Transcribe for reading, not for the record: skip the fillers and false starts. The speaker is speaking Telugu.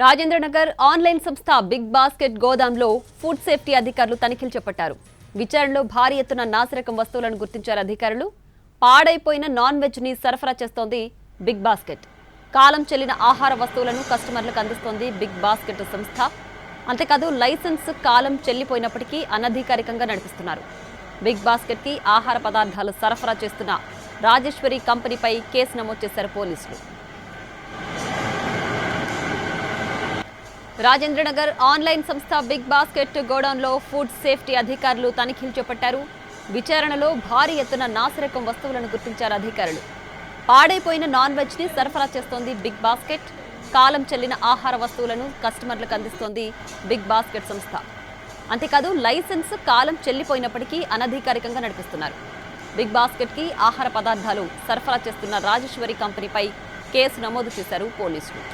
రాజేంద్రనగర్ ఆన్లైన్ సంస్థ బిగ్ బాస్కెట్ గోదాంలో ఫుడ్ సేఫ్టీ అధికారులు తనిఖీలు చేపట్టారు. విచారణలో భారీ ఎత్తున నాసిరకం వస్తువులను గుర్తించారు అధికారులు. పాడైపోయిన నాన్ వెజ్ ని సరఫరా చేస్తోంది బిగ్ బాస్కెట్. కాలం చెల్లిన ఆహార వస్తువులను కస్టమర్లకు అందిస్తోంది బిగ్ బాస్కెట్ సంస్థ. అంతేకాదు లైసెన్స్ కాలం చెల్లిపోయినప్పటికీ అనధికారికంగా నడిపిస్తున్నారు. బిగ్ బాస్కెట్ కి ఆహార పదార్థాలు సరఫరా చేస్తున్న రాజేశ్వరి కంపెనీపై కేసు నమోదు చేశారు పోలీసులు. రాజేంద్రనగర్ ఆన్లైన్ సంస్థ బిగ్ బాస్కెట్ గోడౌన్లో ఫుడ్ సేఫ్టీ అధికారులు తనిఖీలు చేపట్టారు. విచారణలో భారీ ఎత్తున నాసిరకం వస్తువులను గుర్తించారు అధికారులు. పాడైపోయిన నాన్ వెజ్ ని సరఫరా చేస్తోంది బిగ్ బాస్కెట్. కాలం చెల్లిన ఆహార వస్తువులను కస్టమర్లకు అందిస్తోంది బిగ్ బాస్కెట్ సంస్థ. అంతేకాదు లైసెన్స్ కాలం చెల్లిపోయినప్పటికీ అనధికారికంగా నడిపిస్తున్నారు. బిగ్ బాస్కెట్ కి ఆహార పదార్థాలు సరఫరా చేస్తున్న రాజేశ్వరి కంపెనీపై కేసు నమోదు చేశారు పోలీసులు.